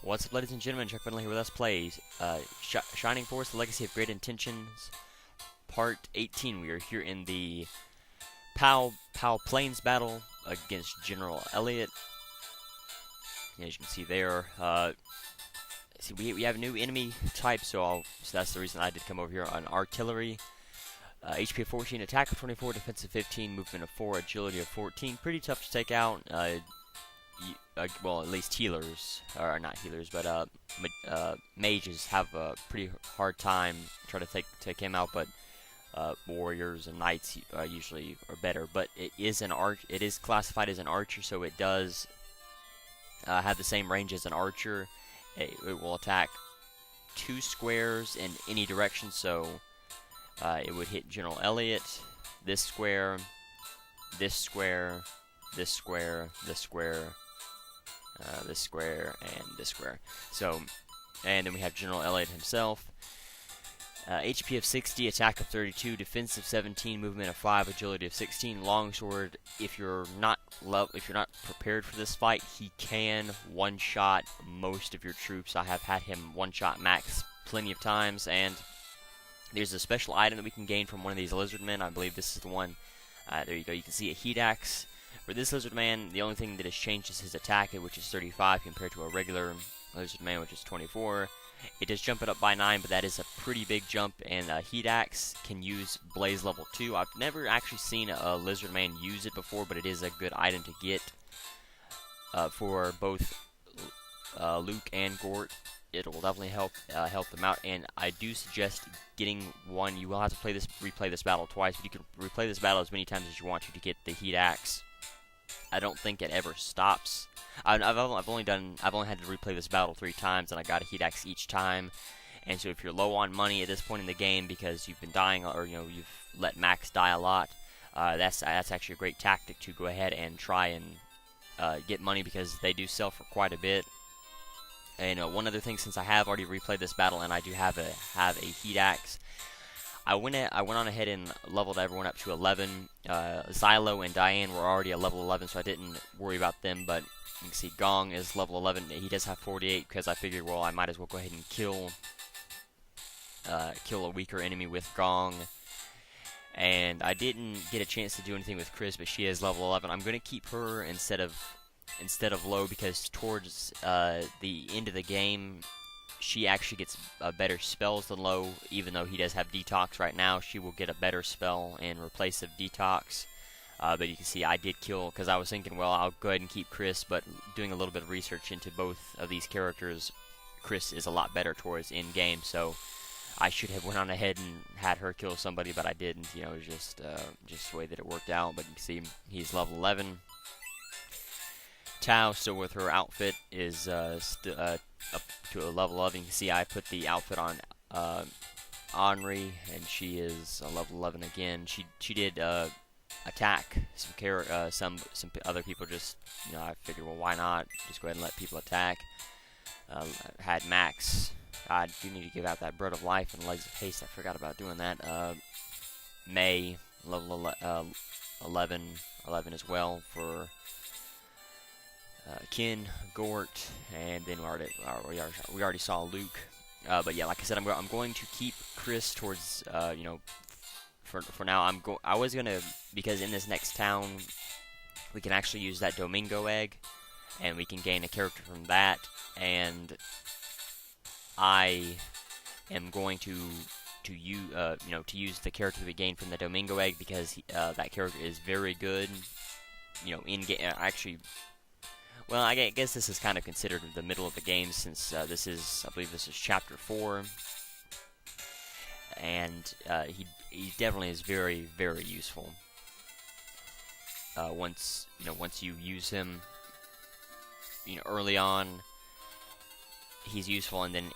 What's up, ladies and gentlemen? chuckfinleLP here with Let's Play Shining Force, The Legacy of Great Intentions, Part 18. We are here in the Pal Plains battle against General Elliott. As you can see there, see we have a new enemy type, so that's the reason I did come over here on artillery. HP of 14, attack of 24, defense of 15, movement of 4, agility of 14. Pretty tough to take out. Well, at least healers, or not healers, but mages have a pretty hard time trying to take him out. But warriors and knights usually are better. But it is It is classified as an archer, so it does have the same range as an archer. It will attack 2 squares in any direction. So it would hit General Elliott, this square, this square, this square, this square. This square and this square. So, and then we have General Elliott himself. HP of 60, attack of 32, defense of 17, movement of 5, agility of 16. Longsword. If you're not prepared for this fight, he can one-shot most of your troops. I have had him one-shot max plenty of times, and there's a special item that we can gain from one of these lizard men. I believe this is the one. There you go. You can see a heat axe. For this lizard man, the only thing that has changed is his attack, which is 35 compared to a regular lizard man, which is 24. It does jump it up by 9, but that is a pretty big jump, and Heat Axe can use Blaze level 2. I've never actually seen a lizard man use it before, but it is a good item to get for both Luke and Gort. It will definitely help them out, and I do suggest getting one. You will have to replay this battle twice, but you can replay this battle as many times as you want to get the Heat Axe. I don't think it ever stops. I've only had to replay this battle 3 times, and I got a heat axe each time. And so if you're low on money at this point in the game because you've been dying, or you've let Max die a lot, that's actually a great tactic to go ahead and try and get money, because they do sell for quite a bit. And one other thing, since I have already replayed this battle and I do have a heat axe, I went on ahead and leveled everyone up to 11. Xylo and Diane were already at level 11, so I didn't worry about them. But you can see Gong is level 11. He does have 48, because I figured, well, I might as well go ahead and kill a weaker enemy with Gong. And I didn't get a chance to do anything with Chris, but she is level 11. I'm going to keep her instead of low, because towards the end of the game, she actually gets better spells than low. Even though he does have detox right now, she will get a better spell in replace of detox. But you can see I did kill, because I was thinking, well, I'll go ahead and keep Chris, but doing a little bit of research into both of these characters, Chris is a lot better towards end game, so I should have went on ahead and had her kill somebody, but I didn't. It was just the way that it worked out. But you can see he's level 11. Tao, still with her outfit, is up to a level 11. You can see I put the outfit on Henri, and she is a level 11 again. She did attack some other people. Just I figured, well, why not? Just go ahead and let people attack. Had Max. I do need to give out that Bread of Life and Legs of Haste. I forgot about doing that. May, level 11 as well for Kin, Gort, and then we already saw Luke. But yeah, like I said, I'm going to keep Chris towards for now. I was gonna, because in this next town we can actually use that Domingo egg, and we can gain a character from that. And I am going to use the character we gain from the Domingo egg, because that character is very good. In game actually. Well, I guess this is kind of considered the middle of the game, since I believe this is chapter 4, and he definitely is very, very useful. Once you use him, early on, he's useful, and then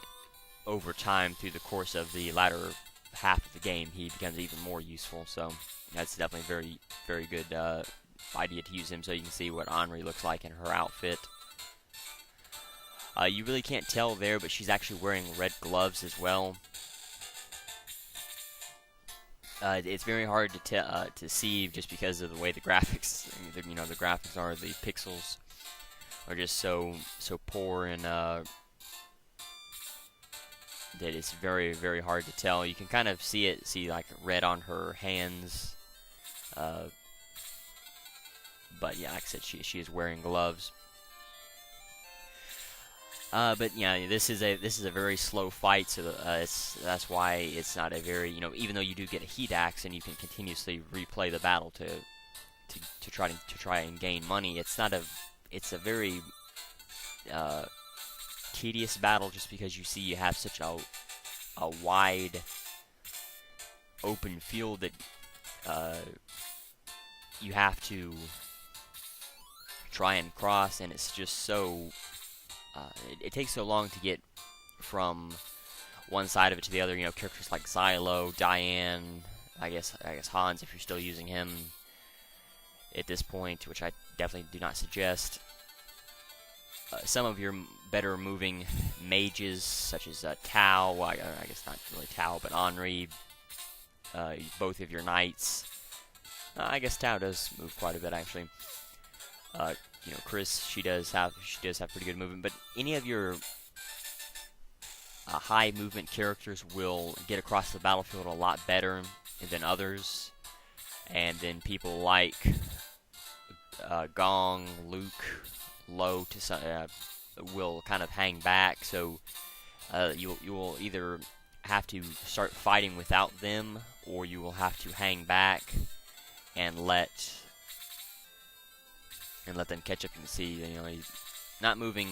over time, through the course of the latter half of the game, he becomes even more useful. So that's definitely a very, very good idea to use him. So you can see what Henri looks like in her outfit. You really can't tell there, but she's actually wearing red gloves as well. It's very hard to see, just because of the way the graphics, the graphics are. The pixels are just so poor, and that it's very, very hard to tell. You can kind of see like red on her hands. But yeah, like I said, she is wearing gloves. But yeah, this is a very slow fight, so that's why it's not a very, even though you do get a heat axe and you can continuously replay the battle to try and gain money. It's a very tedious battle, just because you have such a wide open field that you have to try and cross, and it's just so it takes so long to get from one side of it to the other. Characters like Xylo, Diane, I guess Hans, if you're still using him at this point, which I definitely do not suggest. Some of your better moving mages, such as Tao, well, I guess not really Tao, but Henri, both of your knights. I guess Tao does move quite a bit, actually. Chris, she does have pretty good movement, but any of your high movement characters will get across the battlefield a lot better than others. And then people like Gong, Luke, Lo will kind of hang back. So you will either have to start fighting without them, or you will have to hang back and let them catch up. You can see, he's not moving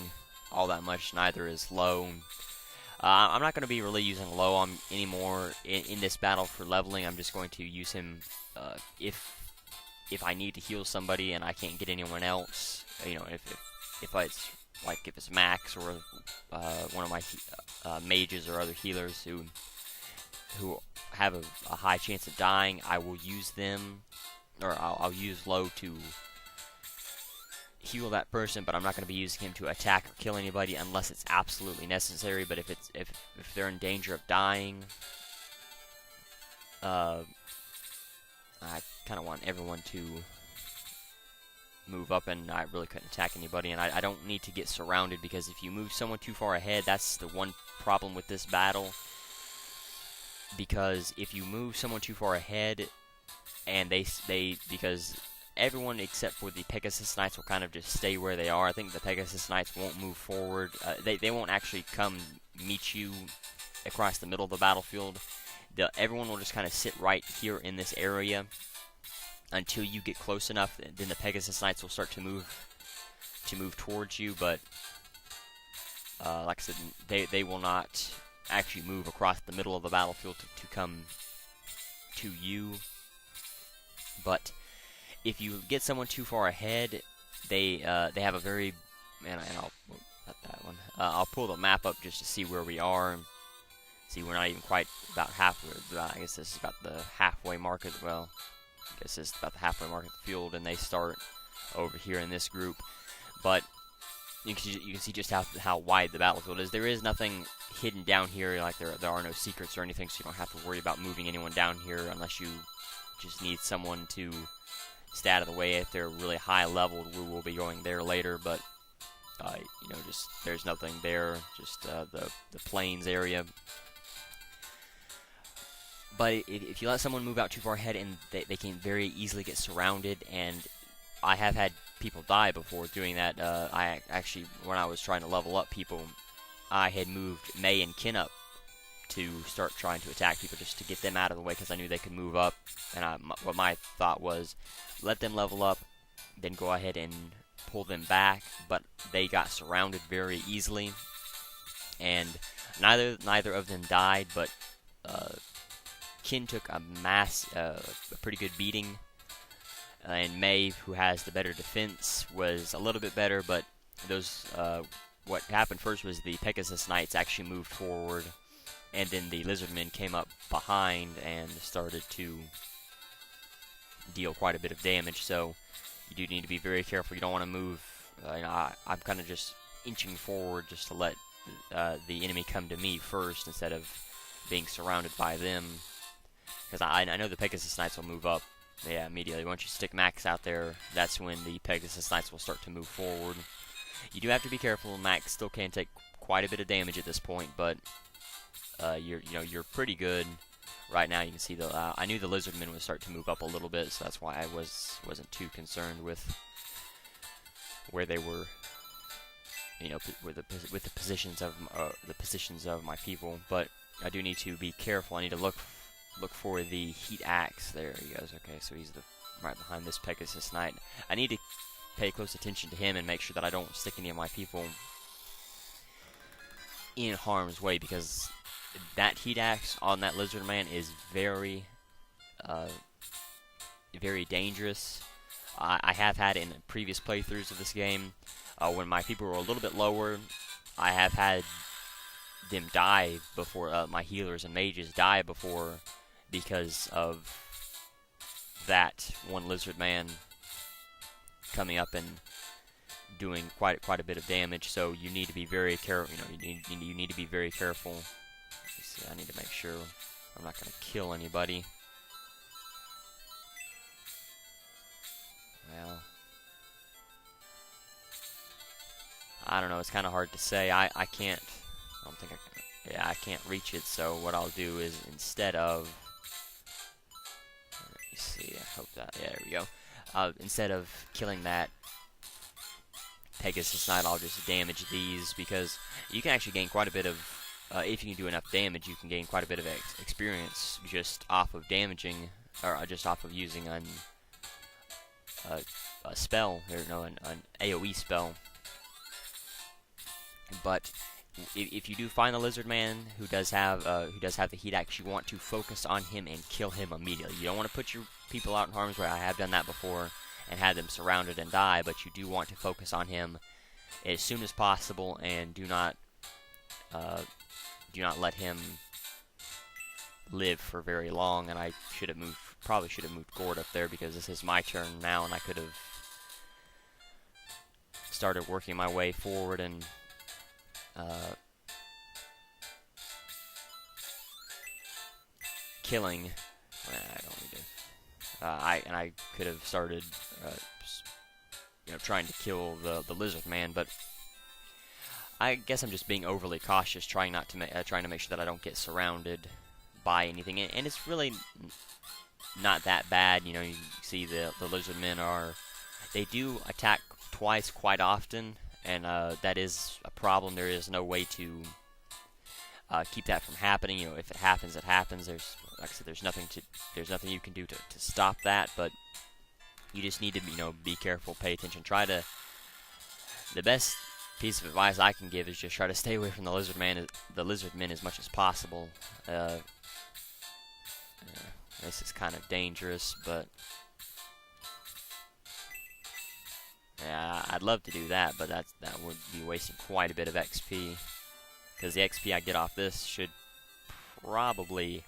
all that much. Neither is Lo. I'm not going to be really using Lo on anymore in this battle for leveling. I'm just going to use him if I need to heal somebody and I can't get anyone else. If it's Max or one of my mages or other healers who have a high chance of dying, I will use them, or I'll use Lo to heal that person, but I'm not going to be using him to attack or kill anybody unless it's absolutely necessary. But if they're in danger of dying, I kind of want everyone to move up, and I really couldn't attack anybody, and I don't need to get surrounded, because if you move someone too far ahead, that's the one problem with this battle. Because if you move someone too far ahead, and because everyone except for the Pegasus Knights will kind of just stay where they are. I think the Pegasus Knights won't move forward. They won't actually come meet you across the middle of the battlefield. Everyone will just kind of sit right here in this area until you get close enough. Then the Pegasus Knights will start to move towards you. But like I said, they will not actually move across the middle of the battlefield to come to you. But if you get someone too far ahead, they have a very, and I'll put that one. I'll pull the map up just to see where we are. See, we're not even quite about halfway. I guess this is about the halfway mark as well. I guess this is about the halfway mark of the field, and they start over here in this group. But you can see just how wide the battlefield is. There is nothing hidden down here, like there are no secrets or anything, so you don't have to worry about moving anyone down here unless you just need someone to stay out of the way. If they're really high leveled, we will be going there later, but just there's nothing there, just the plains area. But if you let someone move out too far ahead, and they can very easily get surrounded, and I have had people die before doing that. I actually, when I was trying to level up people, I had moved May and Kin up to start trying to attack people, just to get them out of the way, because I knew they could move up. And what my thought was, let them level up, then go ahead and pull them back. But they got surrounded very easily, and neither of them died. But Kin took a pretty good beating, and May, who has the better defense, was a little bit better. But what happened first was the Pegasus Knights actually moved forward, and then the Lizardmen came up behind and started to deal quite a bit of damage. So you do need to be very careful. You don't want to move. I'm kind of just inching forward just to let the enemy come to me first, instead of being surrounded by them. Because I know the Pegasus Knights will move up immediately. Once you stick Max out there, that's when the Pegasus Knights will start to move forward. You do have to be careful. Max still can take quite a bit of damage at this point, but you're pretty good right now. You can see I knew the lizardmen would start to move up a little bit, so that's why I wasn't too concerned with where they were, with the positions of my people. But I do need to be careful. I need to look for the heat axe. There he goes. Okay, so he's right behind this Pegasus Knight. I need to pay close attention to him and make sure that I don't stick any of my people in harm's way, because that heat axe on that lizard man is very, very dangerous. I have had in previous playthroughs of this game, when my people were a little bit lower, I have had them die before, my healers and mages die before, because of that one lizard man coming up and doing quite a bit of damage. So you need to be very careful. You need to be very careful. Let's see, I need to make sure I'm not going to kill anybody. Well, I don't know. It's kind of hard to say. I can't. I don't think I can. Yeah, I can't reach it. So what I'll do is, instead of, let me see. I hope that. Yeah, there we go. Instead of killing that Pegasus Knight, I'll just damage these, because you can actually gain quite a bit of, if you can do enough damage, you can gain quite a bit of experience just off of damaging, or just off of using a spell, or an AoE spell. But if you do find the lizard man who does have the heat axe, you want to focus on him and kill him immediately. You don't want to put your people out in harm's way. I have done that before and had them surrounded and die, but you do want to focus on him as soon as possible, and do not let him live for very long. And I probably should have moved Gord up there, because this is my turn now, and I could have started working my way forward and killing. I don't need to. I could have started, trying to kill the lizard man, but I guess I'm just being overly cautious, trying to make sure that I don't get surrounded by anything. And it's really not that bad. You see the lizard men they do attack twice quite often, and that is a problem. There is no way to keep that from happening. If it happens, it happens. Like I said, there's nothing you can do to stop that, but you just need to be careful, pay attention. The best piece of advice I can give is just try to stay away from the lizard men as much as possible. This is kind of dangerous, but yeah, I'd love to do that, but that would be wasting quite a bit of XP, because the XP I get off this should probably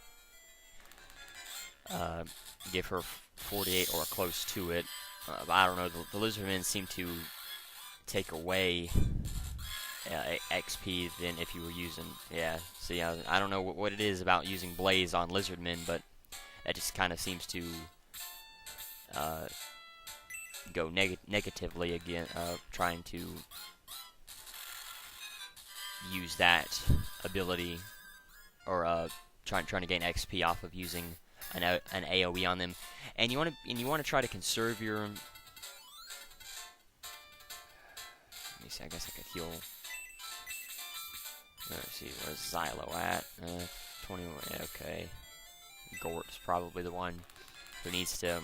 give her 48 or close to it. But I don't know. The lizardmen seem to take away XP than if you were using. Yeah. See, I don't know what it is about using Blaze on lizardmen, but that just kind of seems to go negatively again. Trying to use that ability, or trying to gain XP off of using an AoE on them, and you want to try to conserve your. Let me see. I guess I could heal. Let's see. Where's Xylo at? 21. Okay. Gort's probably the one who needs to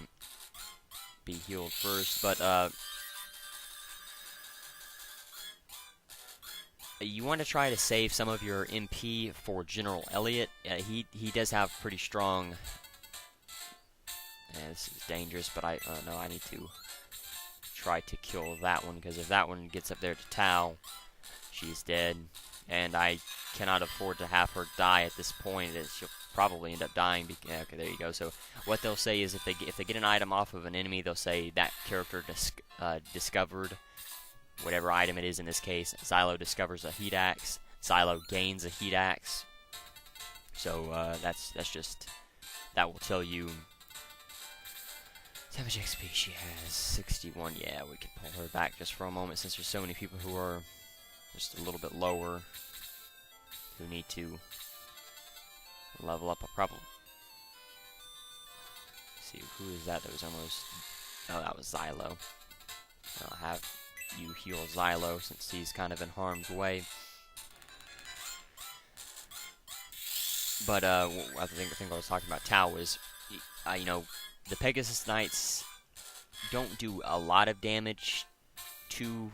be healed first, but you want to try to save some of your MP for General Elliott. He does have pretty strong. This is dangerous, but I need to try to kill that one, because if that one gets up there to Tau, she's dead, and I cannot afford to have her die at this point. She'll probably end up dying. Yeah, okay, there you go. So what they'll say is if they get an item off of an enemy, they'll say that character discovered whatever item it is. In this case, Xylo discovers a heat axe. Xylo gains a heat axe. So that's just, that will tell you how much XP she has. 61. Yeah, we can pull her back just for a moment, since there's so many people who are just a little bit lower who need to level up a problem. See, who is that? That was almost... Oh, that was Xylo. I'll have you heal Xylo since he's kind of in harm's way. But I think the thing I was talking about Tau was, you know, the Pegasus Knights don't do a lot of damage to,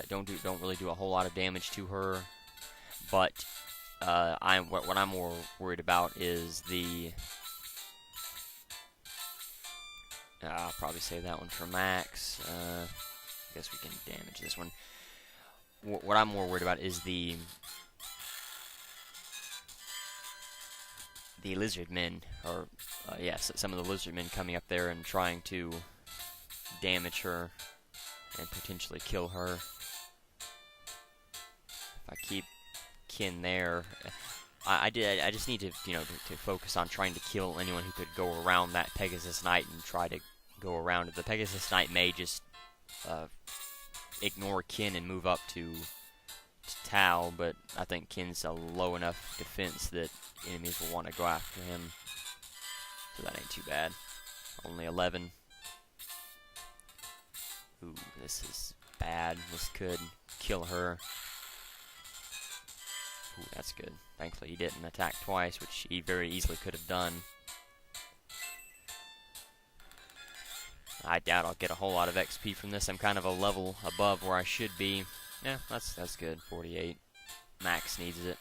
don't really do a whole lot of damage to her. But what I'm more worried about is the. I'll probably save that one for Max. Guess we can damage this one. What I'm more worried about is the lizard men, or yes, some of the lizard men coming up there and trying to damage her and potentially kill her. If I keep Kin there, I just need to, you know, to focus on trying to kill anyone who could go around that Pegasus Knight and try to go around it. The Pegasus Knight may just ignore Kin and move up to Tau, but I think Kin's a low enough defense that enemies will want to go after him. So that ain't too bad. Only 11. Ooh, this is bad. This could kill her. Ooh, that's good. Thankfully he didn't attack twice, which he very easily could have done. I doubt I'll get a whole lot of XP from this. I'm kind of a level above where I should be. Yeah, that's good. 48. Max needs it.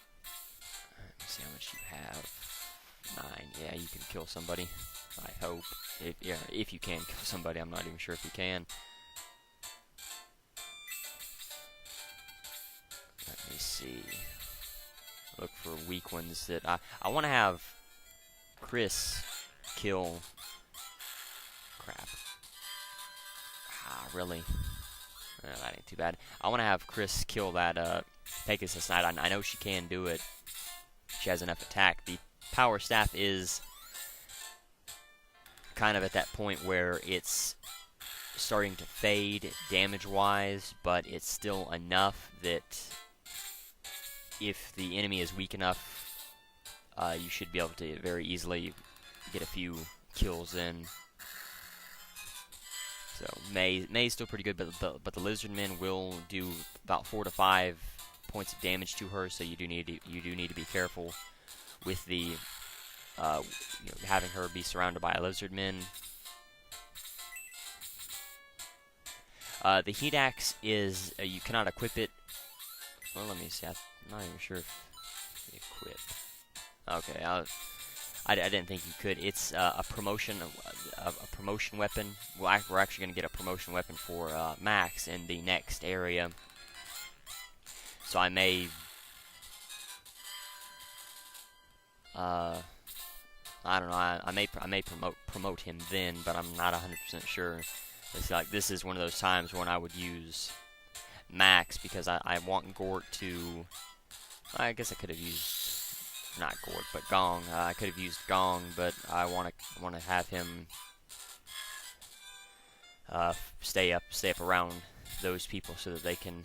Let me see how much you have. 9. Yeah, you can kill somebody. I hope. If you can kill somebody. I'm not even sure if you can. Let me see. Look for weak ones that I want to have Chris kill. Crap. Really? That ain't too bad. I want to have Chris kill that Pegasus Knight. I know she can do it. She has enough attack. The Power Staff is kind of at that point where it's starting to fade damage-wise, but it's still enough that if the enemy is weak enough, you should be able to very easily get a few kills in. So May's still pretty good, but the lizardmen will do about 4 to 5 points of damage to her. So you do need to be careful with the having her be surrounded by lizardmen. The heat axe is you cannot equip it. Well, let me see. I'm not even sure if equip. Okay, I didn't think you could. It's a promotion weapon. Well, we're actually going to get a promotion weapon for Max in the next area. So I may, I don't know. I may promote him then, but I'm not 100% sure. It's like this is one of those times when I would use Max because I want Gort to. I guess I could have used. Not Gort, but Gong. I could have used Gong, but I want to have him stay up around those people so that they can,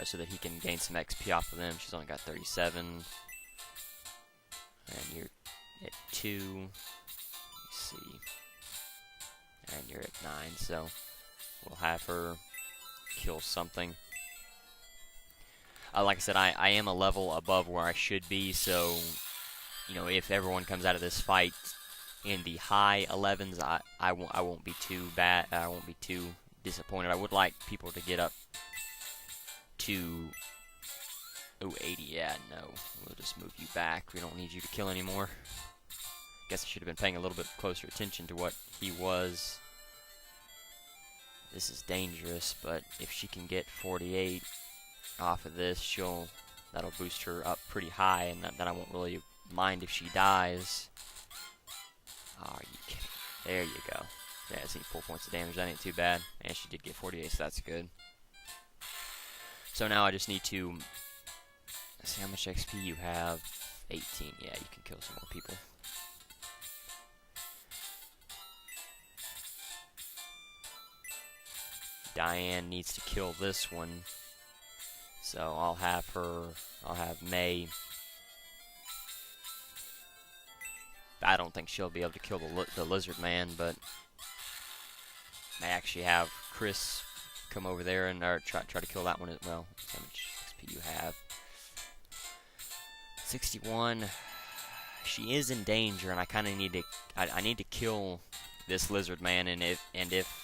so that he can gain some XP off of them. She's only got 37, and you're at 2. Let's see, and you're at 9. So we'll have her kill something. Like I said, I am a level above where I should be, so, you know, if everyone comes out of this fight in the high 11s, I won't be too bad. I won't be too disappointed. I would like people to get up to 80. Yeah, no, we'll just move you back. We don't need you to kill anymore. Guess I should have been paying a little bit closer attention to what he was. This is dangerous, but if she can get 48. Off of this, that'll boost her up pretty high, and then I won't really mind if she dies. Oh, are you kidding? There you go. Yeah, it's 4 points of damage. That ain't too bad. And she did get 48, so that's good. So now I just need to see how much XP you have. 18. Yeah, you can kill some more people. Diane needs to kill this one. So I'll have May I don't think she'll be able to kill the lizard man, but I actually have Chris come over there and try to kill that one as well. How much XP you have? 61. She is in danger, and I kind of need to. I need to kill this lizard man, and if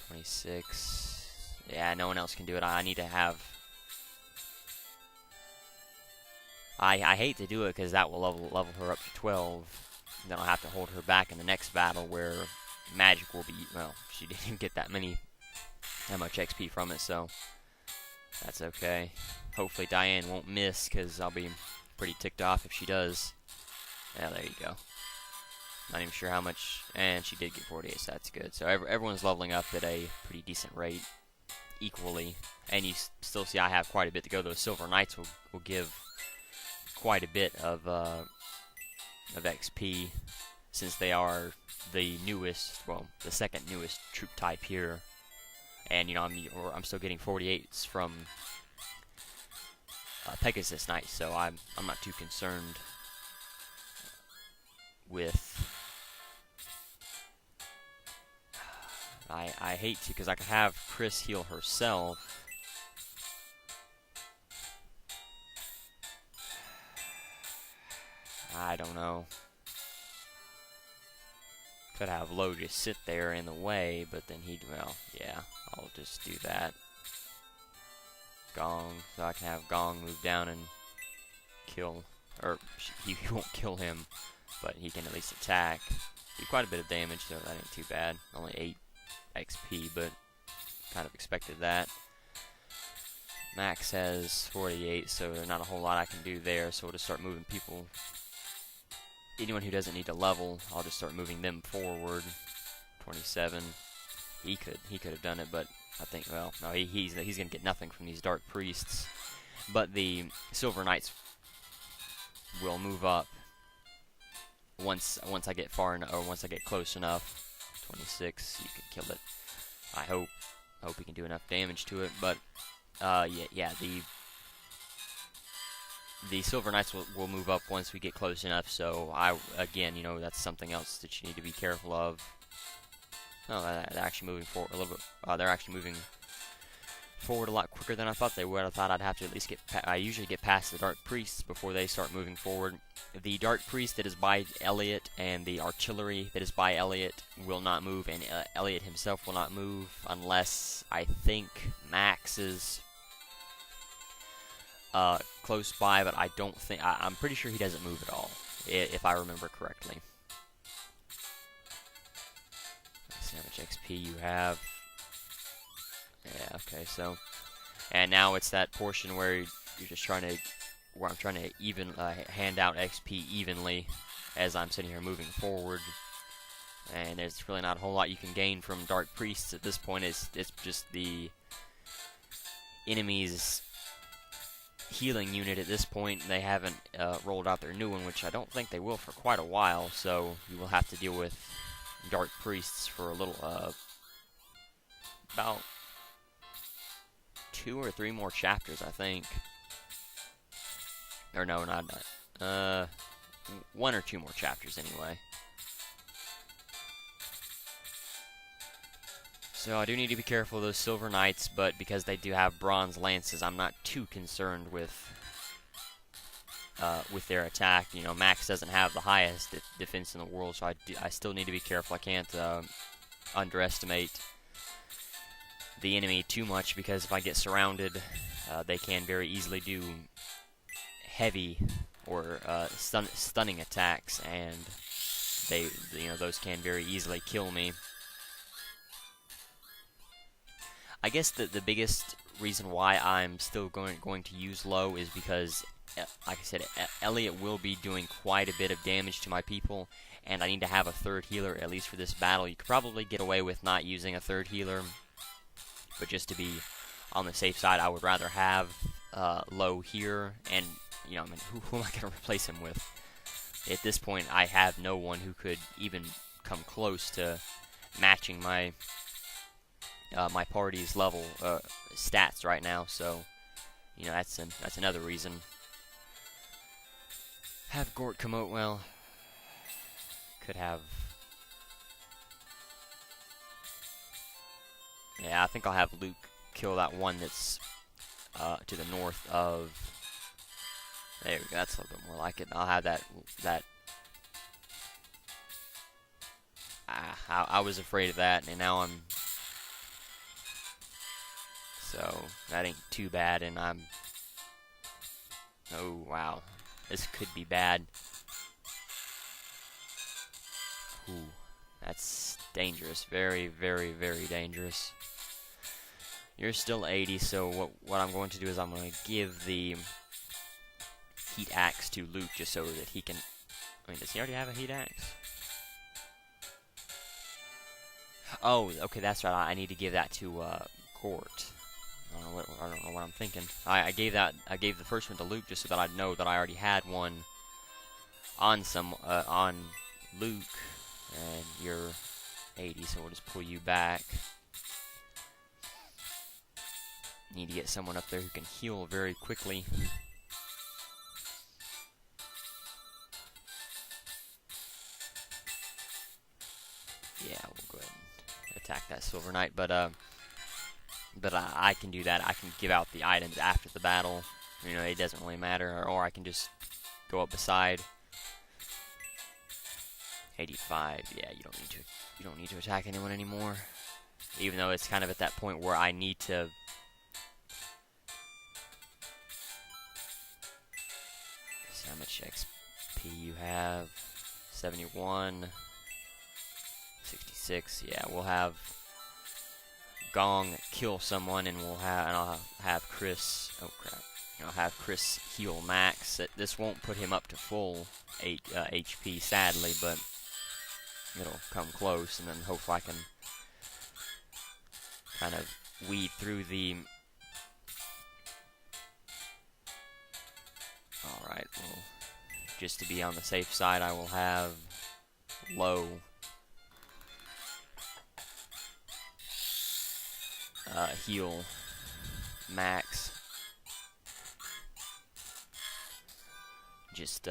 26. Yeah, no one else can do it. I need to have. I hate to do it because that will level her up to 12. Then I'll have to hold her back in the next battle where magic will be. Well, she didn't even get that much XP from it, so that's okay. Hopefully Diane won't miss because I'll be pretty ticked off if she does. Yeah, there you go. Not even sure how much, and she did get 48, so that's good. So everyone's leveling up at a pretty decent rate, equally, and you still see I have quite a bit to go. Those Silver Knights will give quite a bit of XP, since they are the newest, well, the second newest troop type here, and you know I'm still getting 48s from Pegasus Knights, so I'm not too concerned with. I hate to, because I could have Chris heal herself. I don't know. Could have Lo just sit there in the way, but then well, yeah, I'll just do that. Gong, so I can have Gong move down and kill, or he won't kill him, but he can at least attack. Do quite a bit of damage, so that ain't too bad. Only 8 XP, but kind of expected that. Max has 48, so there's not a whole lot I can do there, so we'll just start moving people. Anyone who doesn't need to level, I'll just start moving them forward. 27. He could have done it, but I think, well, no, he's gonna get nothing from these Dark Priests. But the Silver Knights will move up once I get far enough, or once I get close enough. 26, you can kill it. I hope we can do enough damage to it, but yeah, the Silver Knights will move up once we get close enough. So again, you know, that's something else that you need to be careful of. Oh, they're actually moving forward a little bit. They're actually moving forward a lot quicker than I thought they would. I thought I'd have to at least I usually get past the Dark Priests before they start moving forward. The Dark Priest that is by Elliott and the Artillery that is by Elliott will not move, and Elliott himself will not move unless I think Max is close by, but I don't think. I'm pretty sure he doesn't move at all, if I remember correctly. Let's see how much XP you have. Yeah, okay, so, and now it's that portion where you're just trying to, where I'm trying to hand out XP evenly as I'm sitting here moving forward, and there's really not a whole lot you can gain from Dark Priests at this point. It's just the enemy's healing unit at this point. They haven't rolled out their new one, which I don't think they will for quite a while, so you will have to deal with Dark Priests for a little, about 2 or 3 more chapters, I think. Or no, not 1 or 2 more chapters anyway. So I do need to be careful of those Silver Knights, but because they do have bronze lances, I'm not too concerned with their attack. You know, Max doesn't have the highest defense in the world, so I still need to be careful. I can't underestimate the enemy too much, because if I get surrounded, they can very easily do heavy or stunning attacks, and those can very easily kill me. I guess the biggest reason why I'm still going to use Lo is because, like I said, Elliott will be doing quite a bit of damage to my people, and I need to have a third healer at least for this battle. You could probably get away with not using a third healer, but just to be on the safe side, I would rather have Lo here, and you know, I mean, who am I going to replace him with? At this point, I have no one who could even come close to matching my my party's level stats right now. So, you know, that's another reason. Have Gort come out, well, could have. Yeah, I think I'll have Luke kill that one that's to the north of. There we go. That's a little bit more like it. I'll have that. I was afraid of that, and now I'm. So that ain't too bad, and I'm. Oh wow, this could be bad. Ooh, that's dangerous. Very, very, very dangerous. You're still 80, so what I'm going to do is I'm going to give the heat axe to Luke just so that he can. I mean, does he already have a heat axe? Oh, okay, that's right. I need to give that to Gort. I don't know what I'm thinking. I gave the first one to Luke just so that I'd know that I already had one on on Luke, and you're 80, so we'll just pull you back. Need to get someone up there who can heal very quickly. Yeah, we'll go ahead and attack that Silver Knight, but I can do that. I can give out the items after the battle. You know, it doesn't really matter, or I can just go up beside. 85. Yeah, you don't need to attack anyone anymore. Even though it's kind of at that point where I need to. See how much XP you have. 71. 66. Yeah, we'll have Gong kill someone, and I'll have Chris. Oh crap! I'll have Chris heal Max. This won't put him up to full HP, sadly, but it'll come close, and then hopefully I can kind of weed through the. All right. Well, just to be on the safe side, I will have low. Heal Max. Just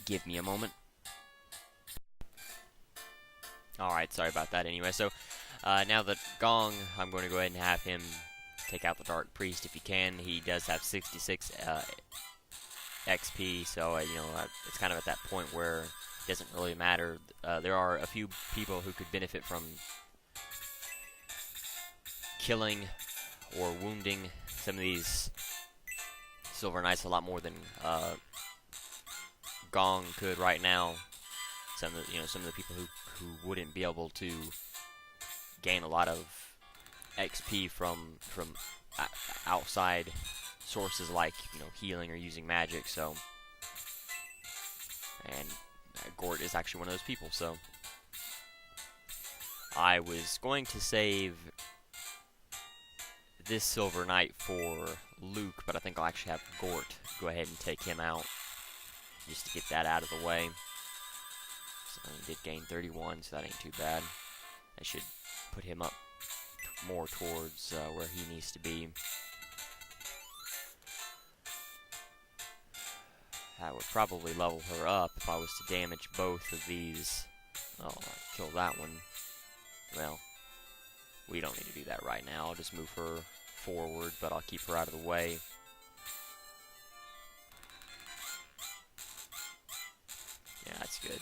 give me a moment. Alright, sorry about that anyway. So now that Gong, I'm going to go ahead and have him take out the Dark Priest if he can. He does have 66 XP, so you know, it's kind of at that point where it doesn't really matter. There are a few people who could benefit from killing or wounding some of these Silver Knights a lot more than Gong could right now. Some of the people who wouldn't be able to gain a lot of XP from outside sources like healing or using magic. So, and Gort is actually one of those people. So, I was going to save this Silver Knight for Luke, but I think I'll actually have Gort go ahead and take him out just to get that out of the way. So he did gain 31, so that ain't too bad. I should put him up more towards where he needs to be. I would probably level her up if I was to damage both of these. Oh, I killed that one. Well, we don't need to do that right now. I'll just move her forward, but I'll keep her out of the way. Yeah, that's good.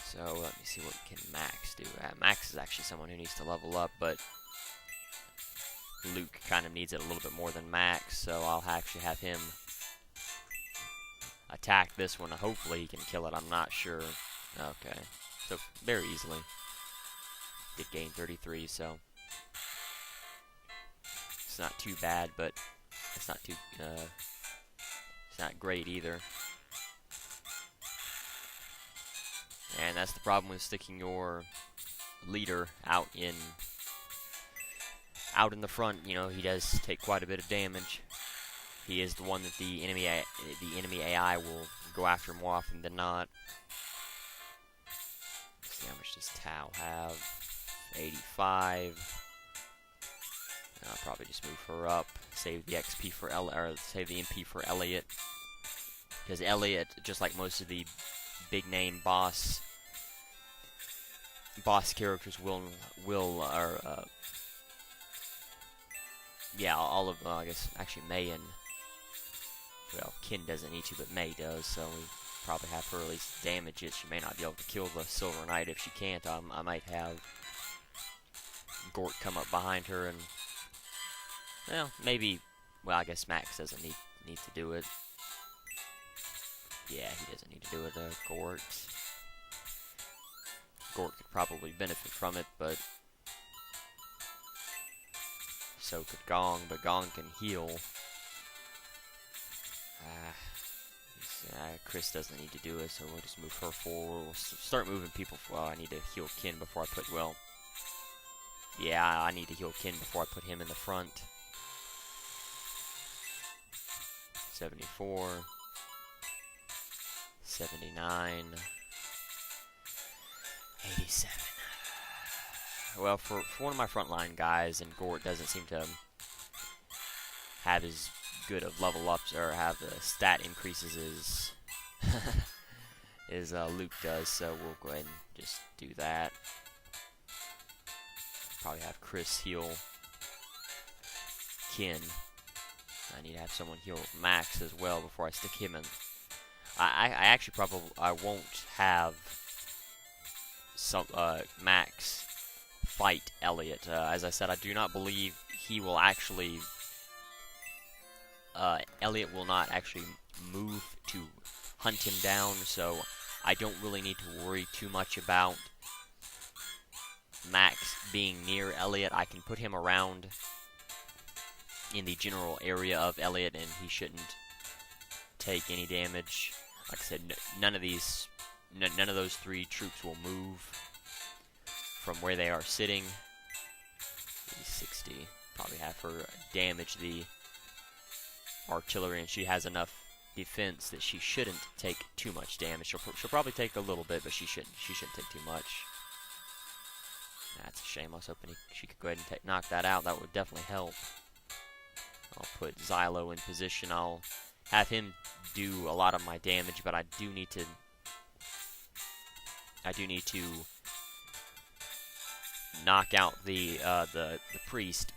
So, let me see what can Max do. Max is actually someone who needs to level up, but Luke kind of needs it a little bit more than Max, so I'll actually have him attack this one. Hopefully he can kill it. I'm not sure. Okay. So, very easily. Did gain 33, so it's not too bad, but it's not too it's not great either. And that's the problem with sticking your leader out in the front. You know, he does take quite a bit of damage. He is the one that the enemy AI will go after more often than not. Let's see, how much does Tao have? 85. I'll probably just move her up, save the XP for save the MP for Elliott, because Elliott, just like most of the big name boss characters, yeah, all of I guess actually May and Kin doesn't need to, but May does, so we probably have her at least damage it. She may not be able to kill the Silver Knight. If she can't, I might have Gort come up behind her and, well, maybe, well, I guess Max doesn't need to do it. Yeah, he doesn't need to do it. Gort could probably benefit from it, but so could Gong, but Gong can heal. Chris doesn't need to do it, so we'll just move her forward. We'll start moving people. Well, I need to heal Kin before I put, well, yeah, I need to heal Kin before I put him in the front. 74. 79. 87. Well, for one of my frontline guys, and Gort doesn't seem to have as good of level ups or have the stat increases as Luke does, so we'll go ahead and just do that. Probably have Chris heal Kin. I need to have someone heal Max as well before I stick him in. I actually I won't have some Max fight Elliott. As I said, I do not believe he will actually. Elliott will not actually move to hunt him down, so I don't really need to worry too much about Max being near Elliott. I can put him around in the general area of Elliott, and he shouldn't take any damage. Like I said, none of those three troops will move from where they are sitting. 60. Probably have her damage the artillery, and she has enough defense that she shouldn't take too much damage. She'll probably take a little bit, but she shouldn't take too much. That's a shame. I was hoping she could go ahead and knock that out. That would definitely help. I'll put Xylo in position. I'll have him do a lot of my damage, but I do need to knock out the priest.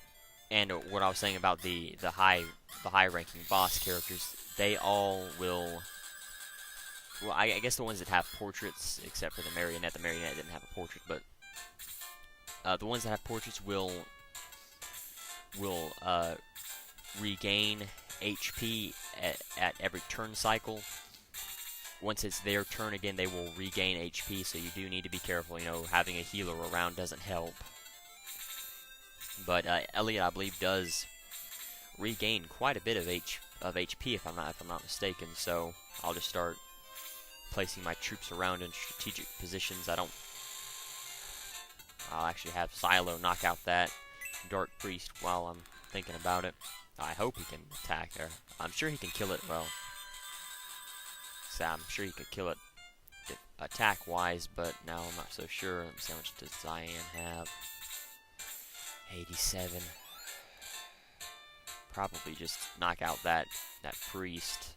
And what I was saying about the high-ranking boss characters, they all will. Well, I guess the ones that have portraits, except for the Marionette. The Marionette didn't have a portrait, but the ones that have portraits will regain HP at every turn cycle. Once it's their turn again, they will regain HP. So you do need to be careful. You know, having a healer around doesn't help. But Elliott, I believe, does regain quite a bit of HP, if I'm not mistaken. So I'll just start placing my troops around in strategic positions. I'll actually have Xylo knock out that Dark Priest while I'm thinking about it. I hope he can attack her. I'm sure he can kill it. Well, so I'm sure he could kill it attack-wise, but now I'm not so sure. Let me see how much does Cyan have. 87. Probably just knock out that priest.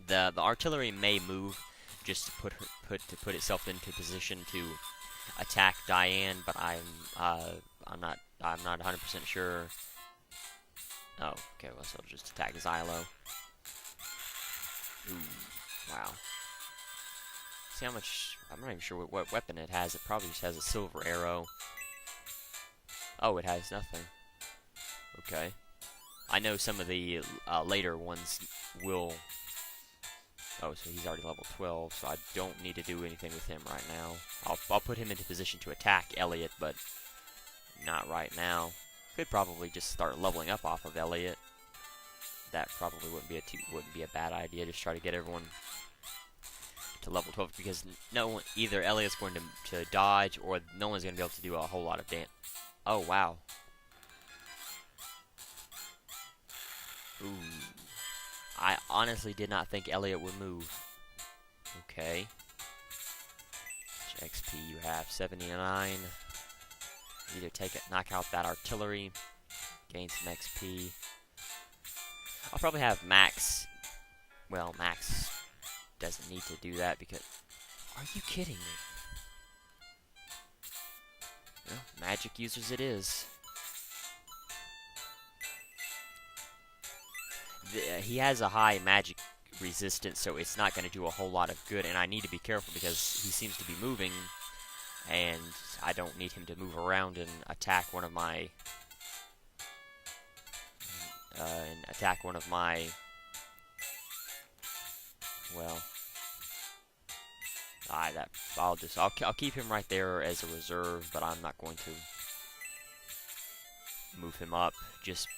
The artillery may move just to put itself into position to attack Diane, but I'm not 100% sure. Oh, okay. Well, so I'll just attack Xylo. Ooh, wow. See how much? I'm not even sure what weapon it has. It probably just has a silver arrow. Oh, it has nothing. Okay. I know some of the later ones will. Oh, so he's already level 12, so I don't need to do anything with him right now. I'll put him into position to attack Elliott, but not right now. Could probably just start leveling up off of Elliott. That probably wouldn't be a bad idea. Just try to get everyone to level 12, because either Elliott's going to dodge, or no one's going to be able to do a whole lot of damage. Oh, wow. Ooh. I honestly did not think Elliott would move. Okay. Which XP you have? 79. Either knock out that artillery. gain some XP. I'll probably have Max. Well, Max doesn't need to do that because... Are you kidding me? Well, magic users it is. He has a high magic resistance, so it's not going to do a whole lot of good, and I need to be careful because he seems to be moving, and I don't need him to move around and attack one of my... well... I'll keep him right there as a reserve, but I'm not going to move him up just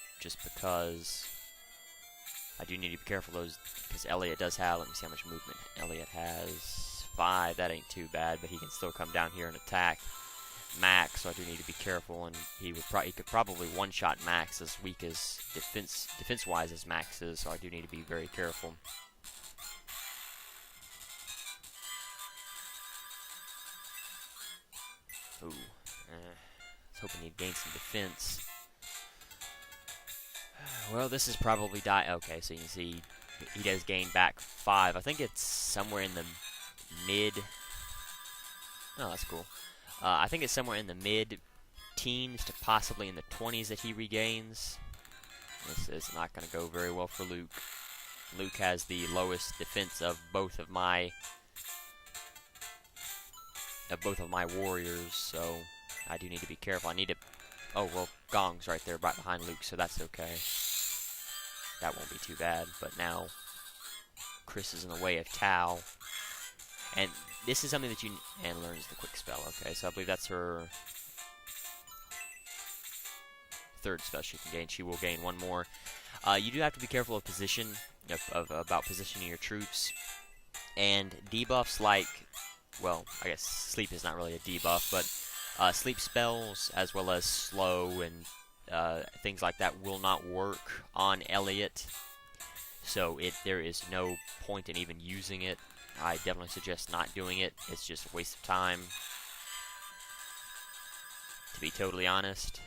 because I do need to be careful because Elliott does have, let me see how much movement Elliott has. 5, that ain't too bad, but he can still come down here and attack Max, so I do need to be careful, and he could probably one-shot Max as weak as defense-wise as Max is, so I do need to be very careful. Ooh, I was hoping he'd gain some defense. Well, this is probably okay, so you can see he does gain back 5. I think it's somewhere in the mid... Oh, that's cool. I think it's somewhere in the mid-teens to possibly in the 20s that he regains. This is not going to go very well for Luke. Luke has the lowest defense of both of my warriors, so I do need to be careful. I need to... Oh, well, Gong's right there, right behind Luke, so that's okay. That won't be too bad, but now Chris is in the way of Tao. And this is something that and learns the quick spell, okay? So I believe that's her 3rd spell she can gain. She will gain 1 more. You do have to be careful of position, about positioning your troops. And debuffs like... Well, I guess sleep is not really a debuff, but sleep spells as well as slow and things like that will not work on Elliott. So there is no point in even using it. I definitely suggest not doing it. It's just a waste of time, to be totally honest.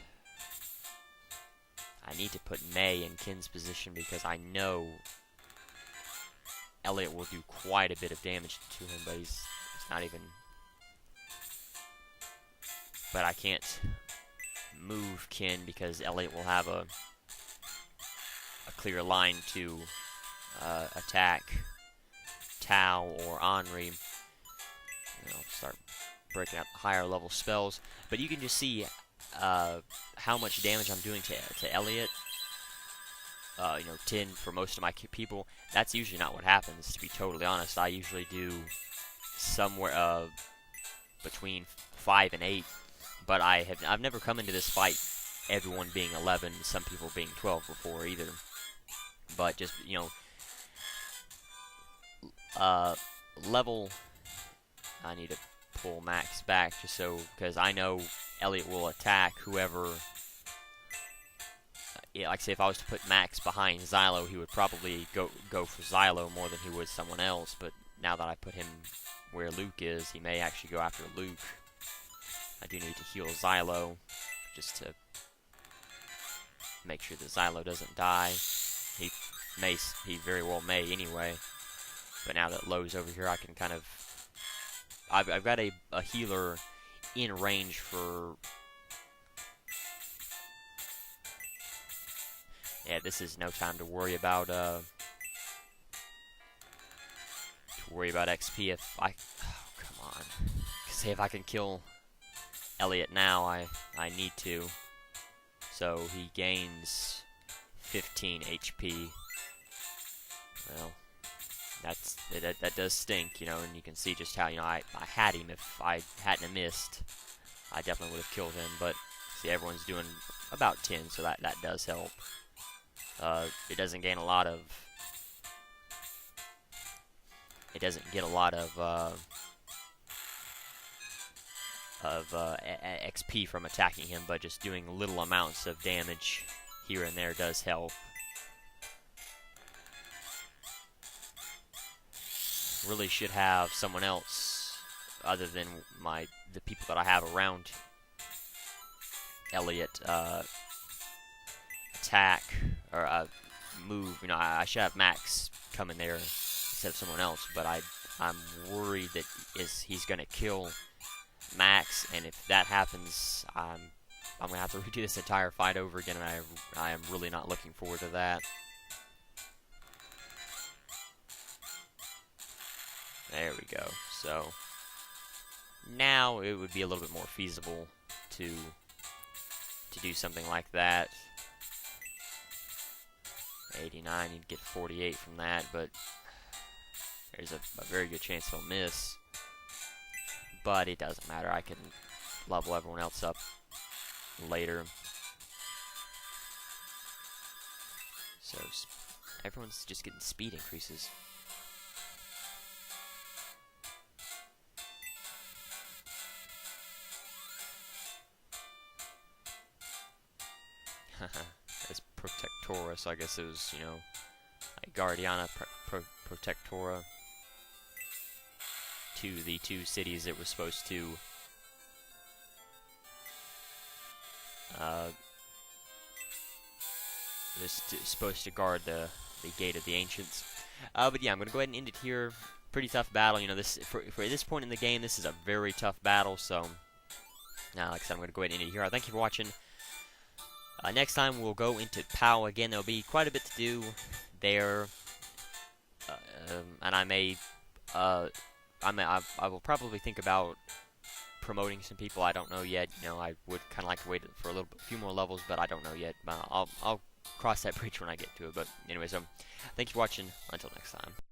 I need to put May in Kin's position because I know Elliott will do quite a bit of damage to him, but he's not even... But I can't move Kin because Elliott will have a clear line to attack Tao or Henri. Start breaking up higher level spells. But you can just see how much damage I'm doing to Elliott. 10 for most of my people. That's usually not what happens, to be totally honest. I usually do somewhere between 5 and 8. But I've never come into this fight everyone being 11, some people being 12 before either. But just, level... I need to pull Max back just so... Because I know Elliott will attack whoever... like say if I was to put Max behind Xylo, he would probably go for Xylo more than he would someone else. But now that I put him where Luke is, he may actually go after Luke. I do need to heal Xylo just to make sure that Xylo doesn't die. He very well may anyway. But now that Lowe's over here, I can kind of... I've got a healer in range for... Yeah, this is no time to worry about XP if I... Oh, come on. Say if I can kill Elliott now, I need to. So he gains 15 HP. Well, that does stink, and you can see just how, I had him. If I hadn't have missed, I definitely would have killed him. But see, everyone's doing about 10, so that does help. It doesn't gain a lot of... It doesn't get a lot of XP from attacking him, but just doing little amounts of damage here and there does help. Really should have someone else other than the people that I have around Elliott attack or move. You know, I should have Max come in there instead of someone else, but I'm worried that he's gonna kill Max, and if that happens, I'm gonna have to redo this entire fight over again, and I am really not looking forward to that. There we go. So now it would be a little bit more feasible to do something like that. 89, you'd get 48 from that, but there's a very good chance he'll miss. But it doesn't matter. I can level everyone else up later. So everyone's just getting speed increases. It's Protectora, so I guess it was, you know, like Guardiana Protectora to the two cities it was supposed to supposed to guard the Gate of the Ancients. But yeah, I'm gonna go ahead and end it here. Pretty tough battle, you know. This for this point in the game, this is a very tough battle. So, like I said, I'm gonna go ahead and end it here. Thank you for watching. Next time we'll go into POW again. There'll be quite a bit to do there, and I will probably think about promoting some people. I don't know yet. You know, I would kind of like to wait for a few more levels, but I don't know yet. I'll cross that bridge when I get to it. But anyway, so thanks for watching. Until next time.